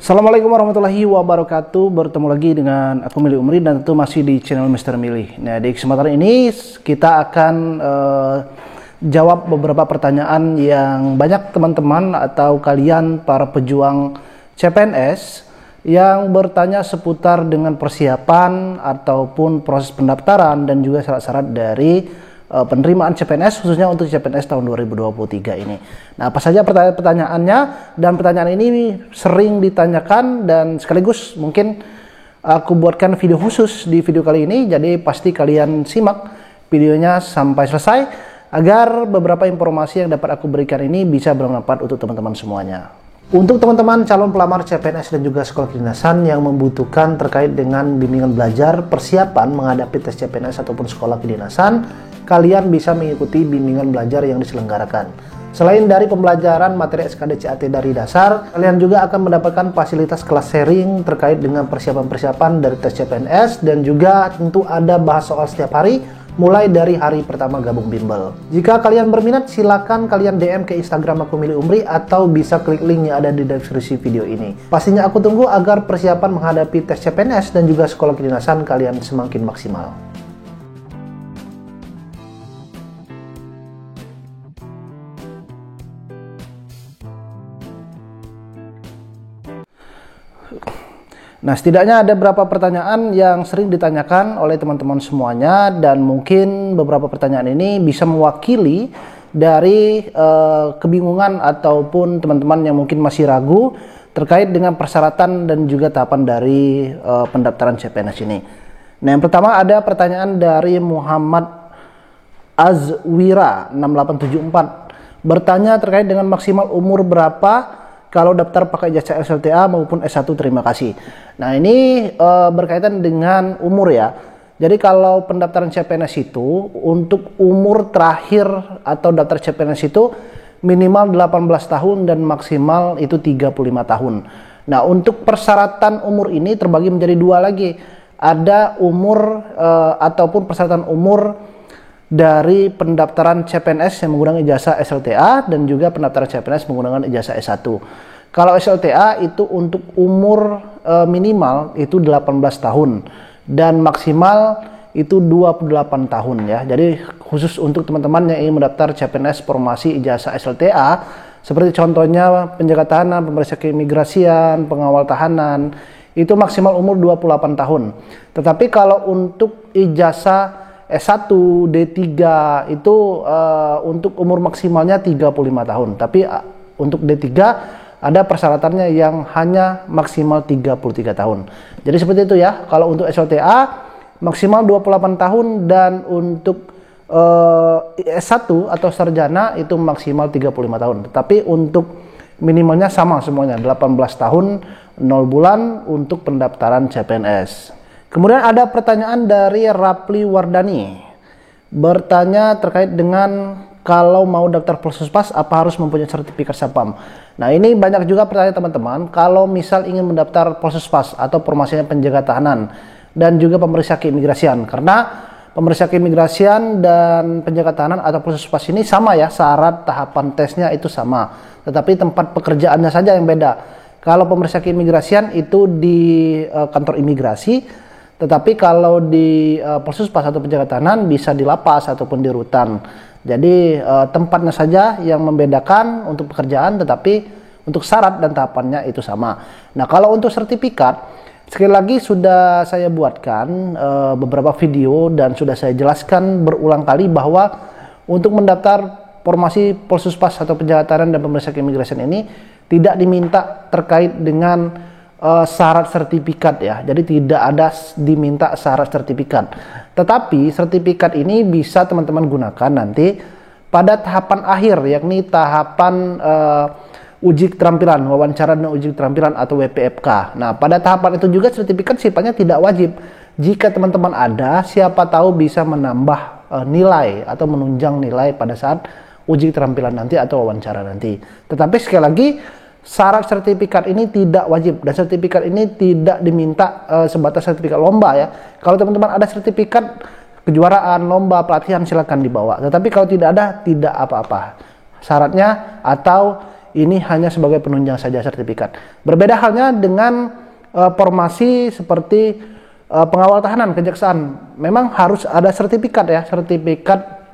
Assalamualaikum warahmatullahi wabarakatuh. Bertemu lagi dengan aku Mili Umri dan tentu masih di channel Mr. Mili. Nah, di kesempatan ini kita akan jawab beberapa pertanyaan yang banyak teman-teman atau kalian para pejuang CPNS yang bertanya seputar dengan persiapan ataupun proses pendaftaran dan juga syarat-syarat dari penerimaan CPNS khususnya untuk CPNS tahun 2023 ini. Nah, apa saja pertanyaannya, dan pertanyaan ini sering ditanyakan dan sekaligus mungkin aku buatkan video khusus di video kali ini, jadi pasti kalian simak videonya sampai selesai agar beberapa informasi yang dapat aku berikan ini bisa bermanfaat untuk teman-teman semuanya. Untuk teman-teman calon pelamar CPNS dan juga sekolah kedinasan yang membutuhkan terkait dengan bimbingan belajar persiapan menghadapi tes CPNS ataupun sekolah kedinasan, kalian bisa mengikuti bimbingan belajar yang diselenggarakan. Selain dari pembelajaran materi SKD CAT dari dasar, kalian juga akan mendapatkan fasilitas kelas sharing terkait dengan persiapan-persiapan dari tes CPNS, dan juga tentu ada bahas soal setiap hari mulai dari hari pertama gabung bimbel. Jika kalian berminat, silakan kalian DM ke Instagram aku Mili Umri atau bisa klik link yang ada di deskripsi video ini. Pastinya aku tunggu agar persiapan menghadapi tes CPNS dan juga sekolah kedinasan kalian semakin maksimal. Nah, setidaknya ada beberapa pertanyaan yang sering ditanyakan oleh teman-teman semuanya, dan mungkin beberapa pertanyaan ini bisa mewakili dari kebingungan ataupun teman-teman yang mungkin masih ragu terkait dengan persyaratan dan juga tahapan dari pendaftaran CPNS ini. Nah, yang pertama ada pertanyaan dari Muhammad Azwira 6874 bertanya terkait dengan maksimal umur berapa kalau daftar pakai jasa SLTA maupun S1, terima kasih. Nah, ini berkaitan dengan umur ya. Jadi kalau pendaftaran CPNS itu untuk umur terakhir atau daftar CPNS itu minimal 18 tahun dan maksimal itu 35 tahun. Nah, untuk persyaratan umur ini terbagi menjadi dua lagi. Ada umur ataupun persyaratan umur dari pendaftaran CPNS yang menggunakan ijazah SLTA dan juga pendaftaran CPNS menggunakan ijazah S1. Kalau SLTA itu untuk umur minimal itu 18 tahun dan maksimal itu 28 tahun ya. Jadi khusus untuk teman-teman yang ingin mendaftar CPNS formasi ijazah SLTA seperti contohnya penjaga tahanan, pemeriksa keimigrasian, pengawal tahanan, itu maksimal umur 28 tahun. Tetapi kalau untuk ijazah S1, D3 itu untuk umur maksimalnya 35 tahun. Tapi untuk D3 ada persyaratannya yang hanya maksimal 33 tahun. Jadi seperti itu ya. Kalau untuk SLTA maksimal 28 tahun dan untuk S1 atau sarjana itu maksimal 35 tahun. Tetapi untuk minimalnya sama semuanya, 18 tahun 0 bulan untuk pendaftaran CPNS. Kemudian ada pertanyaan dari Rapli Wardani bertanya terkait dengan kalau mau daftar Polsuspas apa harus mempunyai sertifikat Satpam. Nah, ini banyak juga pertanyaan teman-teman kalau misal ingin mendaftar Polsuspas atau formasinya penjaga tahanan dan juga pemeriksa keimigrasian, karena pemeriksa keimigrasian dan penjaga tahanan atau Polsuspas ini sama ya, syarat tahapan tesnya itu sama, tetapi tempat pekerjaannya saja yang beda. Kalau pemeriksa keimigrasian itu di kantor imigrasi, tetapi kalau di Polsuspas atau penjaga tahanan bisa di lapas ataupun di rutan. Jadi tempatnya saja yang membedakan untuk pekerjaan, tetapi untuk syarat dan tahapannya itu sama. Nah, kalau untuk sertifikat, sekali lagi sudah saya buatkan beberapa video dan sudah saya jelaskan berulang kali bahwa untuk mendaftar formasi Polsuspas atau penjaga tahanan dan pemeriksa keimigrasian ini tidak diminta terkait dengan syarat sertifikat ya. Jadi tidak ada diminta syarat sertifikat. Tetapi sertifikat ini bisa teman-teman gunakan nanti pada tahapan akhir, yakni tahapan uji keterampilan, wawancara dan uji keterampilan atau WPFK. Nah, pada tahapan itu juga sertifikat sifatnya tidak wajib. Jika teman-teman ada, siapa tahu bisa menambah nilai atau menunjang nilai pada saat uji keterampilan nanti atau wawancara nanti. Tetapi sekali lagi, syarat sertifikat ini tidak wajib dan sertifikat ini tidak diminta sebatas sertifikat lomba ya. Kalau teman-teman ada sertifikat kejuaraan, lomba, pelatihan silakan dibawa. Tetapi kalau tidak ada, tidak apa-apa. Syaratnya atau ini hanya sebagai penunjang saja sertifikat. Berbeda halnya dengan formasi seperti pengawal tahanan kejaksaan. Memang harus ada sertifikat ya, sertifikat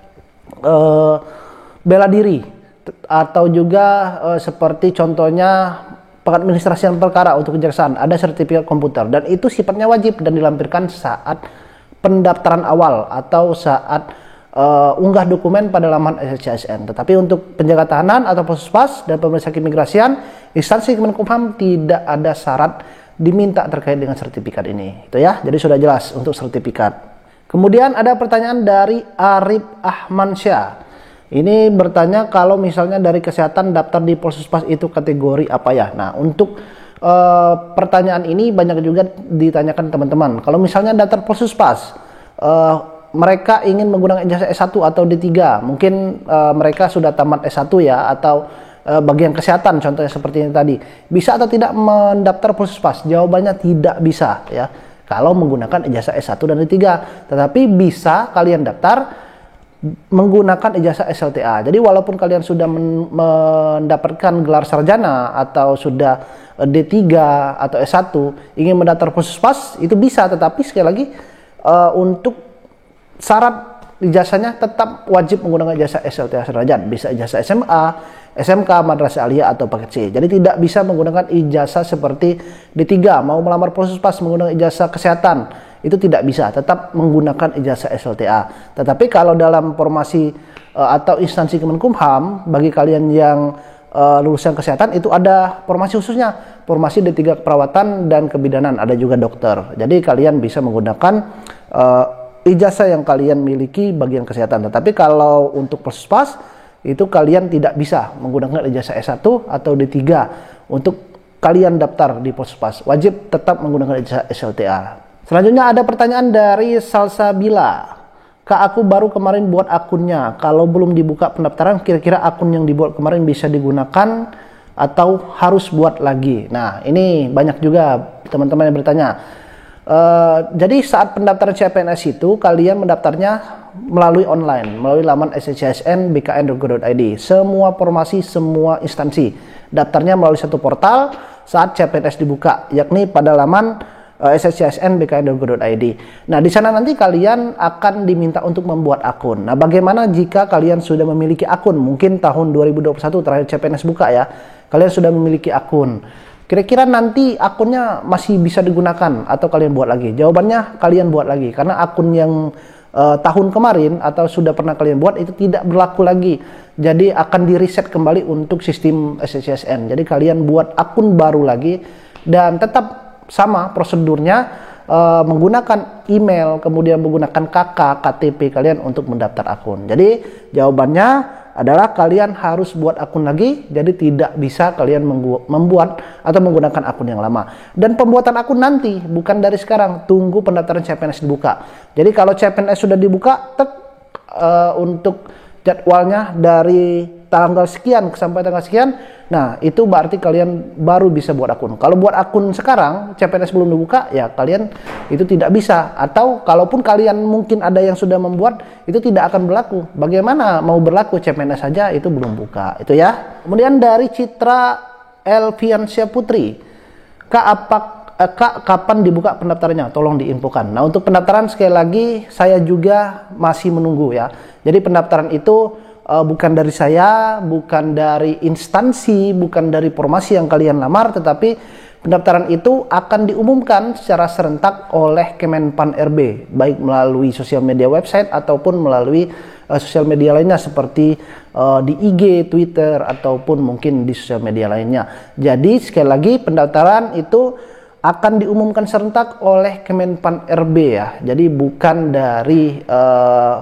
bela diri, atau juga seperti contohnya pengadministrasian perkara untuk kejaksaan, ada sertifikat komputer, dan itu sifatnya wajib dan dilampirkan saat pendaftaran awal atau saat unggah dokumen pada laman SSCSN. Tetapi untuk penjaga tahanan atau Puspes dan pemeriksa keimigrasian, instansi Kemenkumham tidak ada syarat diminta terkait dengan sertifikat ini. Itu ya, jadi sudah jelas untuk sertifikat. Kemudian ada pertanyaan dari Arif Ahmansyah. Ini bertanya kalau misalnya dari kesehatan daftar di Puspes itu kategori apa ya? Nah, untuk pertanyaan ini banyak juga ditanyakan teman-teman. Kalau misalnya daftar Puspes, mereka ingin menggunakan ijazah S1 atau D3, mungkin mereka sudah tamat S1 ya, atau bagian kesehatan contohnya seperti ini tadi. Bisa atau tidak mendaftar Puspes? Jawabannya tidak bisa ya, kalau menggunakan ijazah S1 dan D3. Tetapi bisa kalian daftar menggunakan ijazah SLTA. Jadi walaupun kalian sudah mendapatkan gelar sarjana atau sudah D3 atau S1, ingin mendaftar Puspes itu bisa, tetapi sekali lagi untuk syarat ijazahnya tetap wajib menggunakan ijazah SLTA sederajat. Bisa ijazah SMA, SMK, madrasah aliyah atau paket C. Jadi tidak bisa menggunakan ijazah seperti D3, mau melamar Puspes menggunakan ijazah kesehatan, itu tidak bisa, tetap menggunakan ijazah SLTA. Tetapi kalau dalam formasi atau instansi Kemenkumham, bagi kalian yang lulusan kesehatan itu ada formasi khususnya, formasi D3 keperawatan dan kebidanan, ada juga dokter. Jadi kalian bisa menggunakan ijazah yang kalian miliki bagian kesehatan. Tetapi kalau untuk Puspes itu kalian tidak bisa menggunakan ijazah S1 atau D3 untuk kalian daftar di Puspes. Wajib tetap menggunakan ijazah SLTA. Selanjutnya ada pertanyaan dari Salsabila. Kak, aku baru kemarin buat akunnya. Kalau belum dibuka pendaftaran, kira-kira akun yang dibuat kemarin bisa digunakan atau harus buat lagi? Nah, ini banyak juga teman-teman yang bertanya. Jadi saat pendaftaran CPNS itu kalian mendaftarnya melalui online, melalui laman sssn.bkn.go.id. Semua formasi, semua instansi daftarnya melalui satu portal saat CPNS dibuka, yakni pada laman sssn.bkn.go.id. Nah, di sana nanti kalian akan diminta untuk membuat akun. Nah, bagaimana jika kalian sudah memiliki akun? Mungkin tahun 2021 terakhir CPNS buka ya, kalian sudah memiliki akun. Kira-kira nanti akunnya masih bisa digunakan atau kalian buat lagi? Jawabannya kalian buat lagi, karena akun yang tahun kemarin atau sudah pernah kalian buat itu tidak berlaku lagi. Jadi akan di reset kembali untuk sistem SSCSN. Jadi kalian buat akun baru lagi dan tetap sama prosedurnya, menggunakan email, kemudian menggunakan KK, KTP kalian untuk mendaftar akun. Jadi jawabannya adalah kalian harus buat akun lagi, jadi tidak bisa kalian membuat atau menggunakan akun yang lama. Dan pembuatan akun nanti bukan dari sekarang, tunggu pendaftaran CPNS dibuka. Jadi kalau CPNS sudah dibuka, untuk jadwalnya dari tanggal sekian sampai tanggal sekian, nah itu berarti kalian baru bisa buat akun. Kalau buat akun sekarang CPNS belum dibuka, ya kalian itu tidak bisa. Atau kalaupun kalian mungkin ada yang sudah membuat, itu tidak akan berlaku. Bagaimana mau berlaku, CPNS saja itu belum buka, itu ya. Kemudian dari Citra Elviansyah Putri, Kak, kapan dibuka pendaftarannya? Tolong diinfokan. Nah, untuk pendaftaran sekali lagi saya juga masih menunggu ya. Jadi pendaftaran itu bukan dari saya, bukan dari instansi, bukan dari formasi yang kalian lamar, tetapi pendaftaran itu akan diumumkan secara serentak oleh Kemenpan RB, baik melalui sosial media website ataupun melalui sosial media lainnya seperti di IG, Twitter, ataupun mungkin di sosial media lainnya. Jadi sekali lagi pendaftaran itu akan diumumkan serentak oleh Kemenpan RB ya. Jadi bukan dari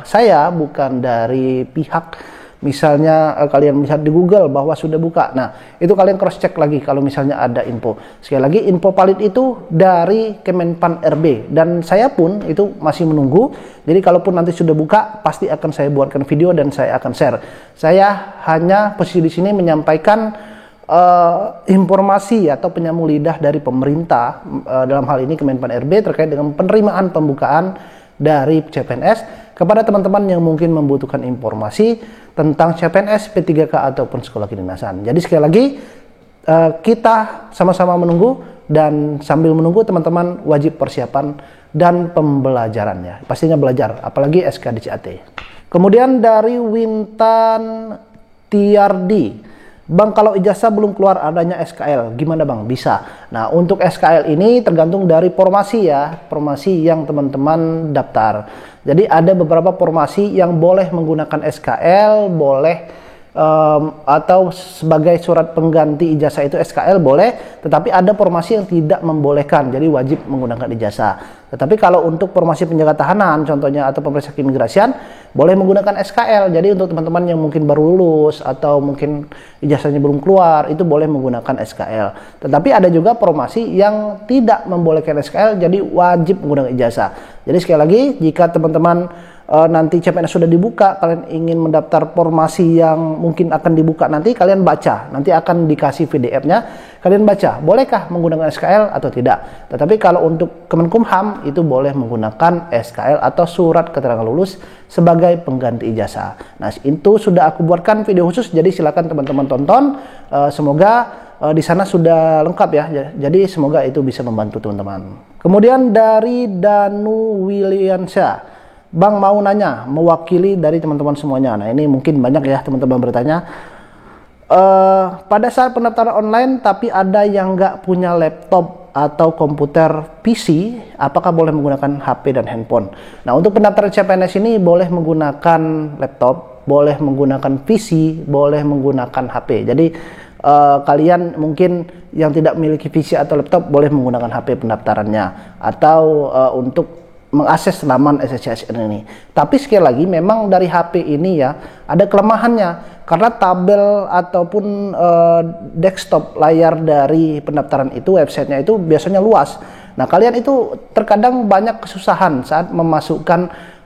saya, bukan dari pihak. Misalnya kalian melihat di Google bahwa sudah buka, nah itu kalian cross check lagi kalau misalnya ada info. Sekali lagi, info valid itu dari Kemenpan RB, dan saya pun itu masih menunggu. Jadi kalaupun nanti sudah buka, pasti akan saya buatkan video dan saya akan share. Saya hanya posisi di sini menyampaikan informasi atau penyambung lidah dari pemerintah, dalam hal ini Kemenpan RB, terkait dengan penerimaan pembukaan dari CPNS kepada teman-teman yang mungkin membutuhkan informasi tentang CPNS, P3K ataupun sekolah kedinasan. Jadi sekali lagi kita sama-sama menunggu, dan sambil menunggu teman-teman wajib persiapan dan pembelajarannya. Pastinya belajar, apalagi SKDCAT. Kemudian dari Wintan Tiardi, Bang, kalau ijazah belum keluar adanya SKL, gimana Bang? Bisa. Nah, untuk SKL ini tergantung dari formasi ya, formasi yang teman-teman daftar. Jadi ada beberapa formasi yang boleh menggunakan SKL, boleh atau sebagai surat pengganti ijazah itu SKL boleh, tetapi ada formasi yang tidak membolehkan, jadi wajib menggunakan ijazah. Tetapi kalau untuk formasi penjaga tahanan contohnya atau pemeriksaan keimigrasian boleh menggunakan SKL. Jadi untuk teman-teman yang mungkin baru lulus atau mungkin ijazahnya belum keluar, itu boleh menggunakan SKL. Tetapi ada juga formasi yang tidak membolehkan SKL, jadi wajib menggunakan ijazah. Jadi sekali lagi, jika teman-teman nanti CPNS sudah dibuka, kalian ingin mendaftar formasi yang mungkin akan dibuka nanti, kalian baca, nanti akan dikasih PDF-nya, kalian baca, bolehkah menggunakan SKL atau tidak. Tetapi kalau untuk Kemenkumham itu boleh menggunakan SKL atau surat keterangan lulus sebagai pengganti ijazah. Nah, itu sudah aku buatkan video khusus, jadi silakan teman-teman tonton. Semoga di sana sudah lengkap ya, jadi semoga itu bisa membantu teman-teman. Kemudian dari Danu Williansyah, Bang mau nanya, mewakili dari teman-teman semuanya. Nah, ini mungkin banyak ya teman-teman bertanya. Pada saat pendaftaran online tapi ada yang nggak punya laptop atau komputer PC, apakah boleh menggunakan HP dan handphone? Nah, untuk pendaftaran CPNS ini boleh menggunakan laptop, boleh menggunakan PC, boleh menggunakan HP. Jadi kalian mungkin yang tidak memiliki PC atau laptop boleh menggunakan HP pendaftarannya, atau untuk mengakses laman SSCSN ini. Tapi sekali lagi, memang dari HP ini ya ada kelemahannya, karena tabel ataupun desktop layar dari pendaftaran itu, websitenya itu biasanya luas. Nah, kalian itu terkadang banyak kesusahan saat memasukkan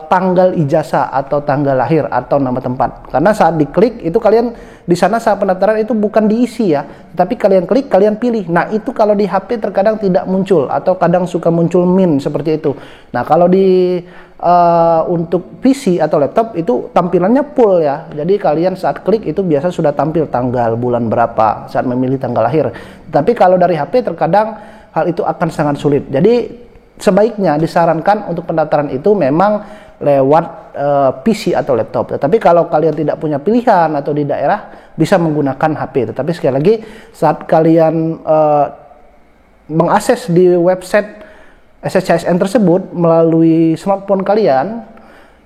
tanggal ijazah atau tanggal lahir atau nama tempat, karena saat diklik itu kalian di sana saat pendaftaran itu bukan diisi ya, tapi kalian klik, kalian pilih. Nah, itu kalau di HP terkadang tidak muncul atau kadang suka muncul min seperti itu. Nah, kalau di untuk PC atau laptop itu tampilannya full ya, jadi kalian saat klik itu biasa sudah tampil tanggal bulan berapa saat memilih tanggal lahir. Tapi kalau dari HP terkadang hal itu akan sangat sulit. Jadi sebaiknya disarankan untuk pendaftaran itu memang lewat PC atau laptop. Tetapi kalau kalian tidak punya pilihan atau di daerah, bisa menggunakan HP. Tetapi sekali lagi, saat kalian mengakses di website SSCSN tersebut melalui smartphone kalian,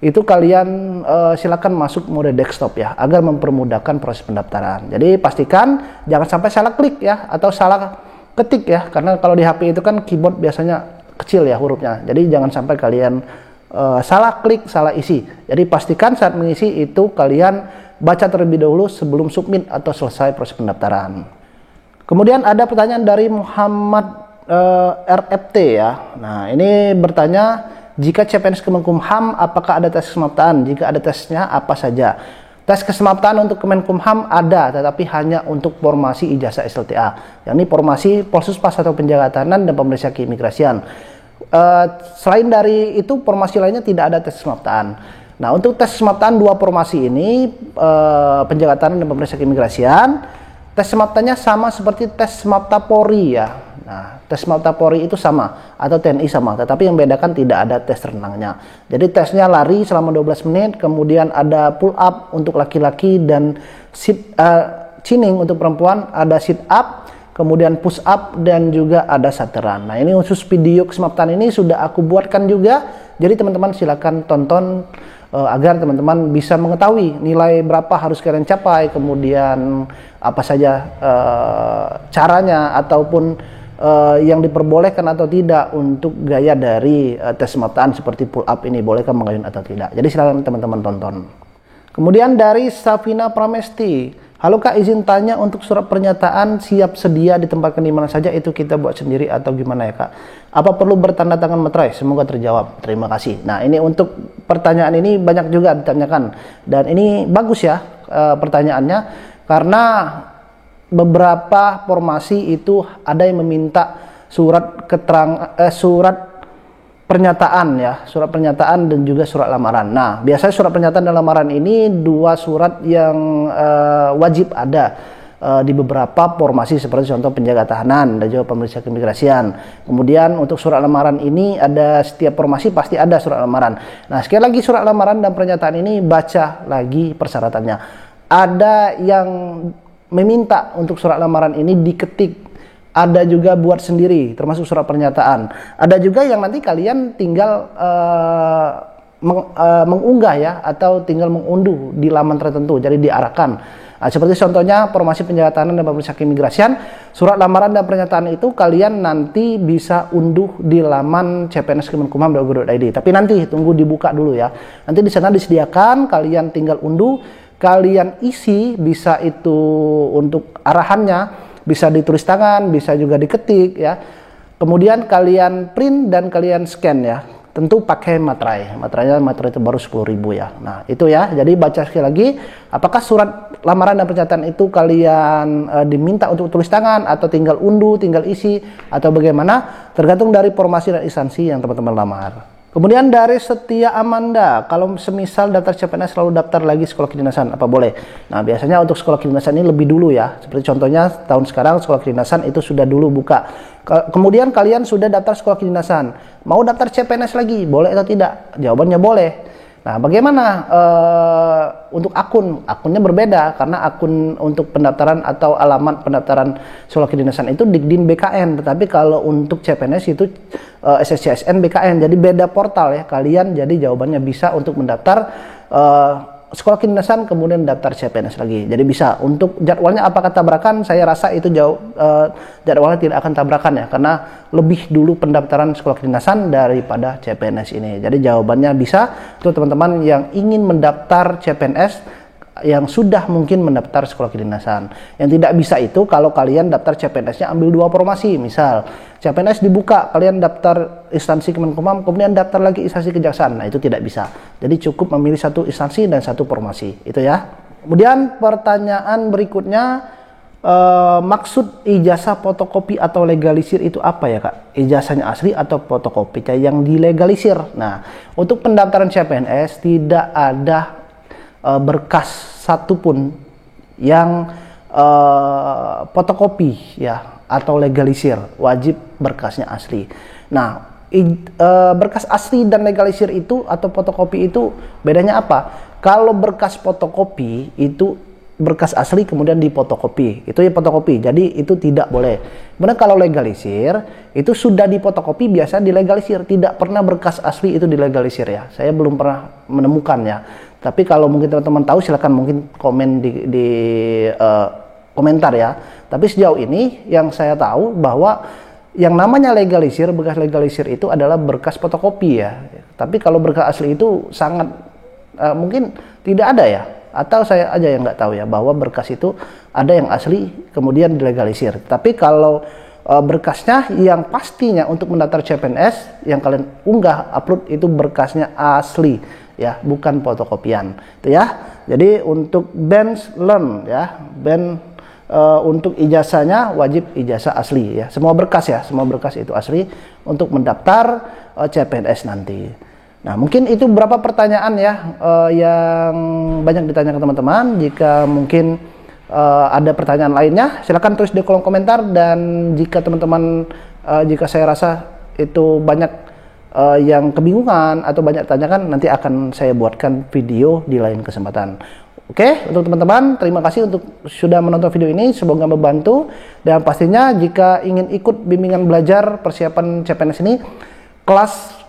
itu kalian silakan masuk mode desktop ya, agar mempermudahkan proses pendaftaran. Jadi pastikan jangan sampai salah klik ya, atau salah ketik ya, karena kalau di HP itu kan keyboard biasanya kecil ya hurufnya, jadi jangan sampai kalian salah klik, salah isi. Jadi pastikan saat mengisi itu kalian baca terlebih dahulu sebelum submit atau selesai proses pendaftaran. Kemudian ada pertanyaan dari Muhammad RFT ya. Nah, ini bertanya, jika CPNS Kemenkumham apakah ada tes kesemaptaan? Jika ada tesnya apa saja? Tes kesemaptaan untuk Kemenkumham ada, tetapi hanya untuk formasi ijazah SLTA, yakni formasi Polsuspas atau penjaga tahanan dan pemeriksaan keimigrasian. Selain dari itu, formasi lainnya tidak ada tes kesemaptaan. Nah, untuk tes kesemaptaan dua formasi ini, penjaga tahanan dan pemeriksaan keimigrasian, tes kesemaptaannya sama seperti tes semapta Polri ya. Nah, tes semapta Polri itu sama, atau TNI sama, tetapi yang bedakan tidak ada tes renangnya. Jadi tesnya lari selama 12 menit, kemudian ada pull up untuk laki-laki dan chinning untuk perempuan, ada sit up, kemudian push up, dan juga ada sateran. Nah, ini khusus video kesemaptaan ini sudah aku buatkan juga, jadi teman-teman silakan tonton agar teman-teman bisa mengetahui nilai berapa harus kalian capai, kemudian apa saja caranya ataupun yang diperbolehkan atau tidak untuk gaya dari tes kesemaptaan seperti pull up ini, bolehkah mengayun atau tidak. Jadi silakan teman-teman tonton. Kemudian dari Safina Pramesti, halo Kak, izin tanya, untuk surat pernyataan siap sedia ditempatkan di mana saja, itu kita buat sendiri atau gimana ya Kak? Apa perlu bertanda tangan materai? Semoga terjawab. Terima kasih. Nah, ini untuk pertanyaan ini banyak juga ditanyakan, dan ini bagus ya pertanyaannya, karena beberapa formasi itu ada yang meminta surat pernyataan ya, surat pernyataan dan juga surat lamaran. Nah, biasanya surat pernyataan dan lamaran ini dua surat yang wajib ada di beberapa formasi seperti contoh penjaga tahanan dan juga pemeriksa keimigrasian. Kemudian untuk surat lamaran ini ada setiap formasi pasti ada surat lamaran. Nah, sekali lagi surat lamaran dan pernyataan ini baca lagi persyaratannya. Ada yang meminta untuk surat lamaran ini diketik, ada juga buat sendiri termasuk surat pernyataan. Ada juga yang nanti kalian tinggal mengunggah ya, atau tinggal mengunduh di laman tertentu, jadi diarahkan. Nah, seperti contohnya formasi penjaga tahanan dan pemeriksa keimigrasian, surat lamaran dan pernyataan itu kalian nanti bisa unduh di laman cpns.kemenkumham.go.id. Tapi nanti tunggu dibuka dulu ya. Nanti di sana disediakan, kalian tinggal unduh, kalian isi, bisa itu untuk arahannya, bisa ditulis tangan, bisa juga diketik ya. Kemudian kalian print dan kalian scan ya. Tentu pakai materai. Materai itu baru 10.000 ya. Nah, itu ya. Jadi baca sekali lagi, apakah surat lamaran dan pernyataan itu kalian diminta untuk tulis tangan atau tinggal unduh, tinggal isi atau bagaimana? Tergantung dari formasi dan instansi yang teman-teman lamar. Kemudian dari Setia Amanda, kalau semisal daftar CPNS selalu daftar lagi sekolah kedinasan, apa boleh? Nah, biasanya untuk sekolah kedinasan ini lebih dulu ya. Seperti contohnya tahun sekarang sekolah kedinasan itu sudah dulu buka. Kemudian kalian sudah daftar sekolah kedinasan, mau daftar CPNS lagi, boleh atau tidak? Jawabannya boleh. Nah, bagaimana untuk akunnya berbeda, karena akun untuk pendaftaran atau alamat pendaftaran sekolah kedinasan itu Dikdin BKN, tetapi kalau untuk CPNS itu SSCSN BKN, jadi beda portal ya kalian. Jadi jawabannya bisa untuk mendaftar sekolah kedinasan kemudian daftar CPNS lagi. Jadi bisa. Untuk jadwalnya apakah tabrakan? Saya rasa itu jadwalnya tidak akan tabrakan ya, karena lebih dulu pendaftaran sekolah kedinasan daripada CPNS ini. Jadi jawabannya bisa untuk teman-teman yang ingin mendaftar CPNS yang sudah mungkin mendaftar sekolah kedinasan. Yang tidak bisa itu kalau kalian daftar CPNS-nya ambil dua formasi. Misal CPNS dibuka, kalian daftar instansi Kemenkumham, kemudian daftar lagi instansi kejaksaan. Nah, itu tidak bisa. Jadi cukup memilih satu instansi dan satu formasi. Itu ya. Kemudian pertanyaan berikutnya, maksud ijazah fotokopi atau legalisir itu apa ya Kak? Ijazahnya asli atau fotokopi yang dilegalisir? Nah, untuk pendaftaran CPNS tidak ada berkas satupun yang fotokopi ya atau legalisir, wajib berkasnya asli. Nah, berkas asli dan legalisir itu atau fotokopi itu bedanya apa? Kalau berkas fotokopi itu berkas asli kemudian difotokopi, itu ya fotokopi, jadi itu tidak boleh. Kemudian kalau legalisir itu sudah difotokopi, biasa dilegalisir, tidak pernah berkas asli itu dilegalisir ya. Saya belum pernah menemukan ya. Tapi kalau mungkin teman-teman tahu, silakan mungkin komen di komentar ya. Tapi sejauh ini yang saya tahu bahwa yang namanya legalisir, berkas legalisir itu adalah berkas fotokopi ya. Tapi kalau berkas asli itu sangat mungkin tidak ada ya. Atau saya aja yang nggak tahu ya, bahwa berkas itu ada yang asli kemudian dilegalisir. Tapi kalau berkasnya yang pastinya untuk mendaftar CPNS yang kalian unggah, upload itu berkasnya asli ya, bukan fotokopian. Itu ya. Jadi untuk bench learn ya, untuk ijazahnya wajib ijazah asli ya. Semua berkas ya, semua berkas itu asli untuk mendaftar CPNS nanti. Nah, mungkin itu beberapa pertanyaan ya yang banyak ditanyakan teman-teman. Jika mungkin ada pertanyaan lainnya, silakan tulis di kolom komentar. Dan jika teman-teman, jika saya rasa itu banyak yang kebingungan atau banyak tanyakan, nanti akan saya buatkan video di lain kesempatan. Oke, untuk teman-teman, terima kasih untuk sudah menonton video ini. Semoga membantu. Dan pastinya jika ingin ikut bimbingan belajar persiapan CPNS ini, kelas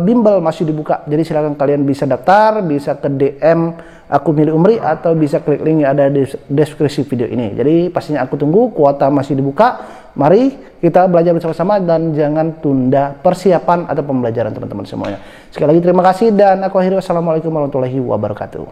bimbel masih dibuka, jadi silakan kalian bisa daftar, bisa ke DM aku Milih Umri atau bisa klik link yang ada di deskripsi video ini. Jadi pastinya aku tunggu, kuota masih dibuka. Mari kita belajar bersama-sama dan jangan tunda persiapan atau pembelajaran teman-teman semuanya. Sekali lagi terima kasih dan aku akhiri, wassalamualaikum warahmatullahi wabarakatuh.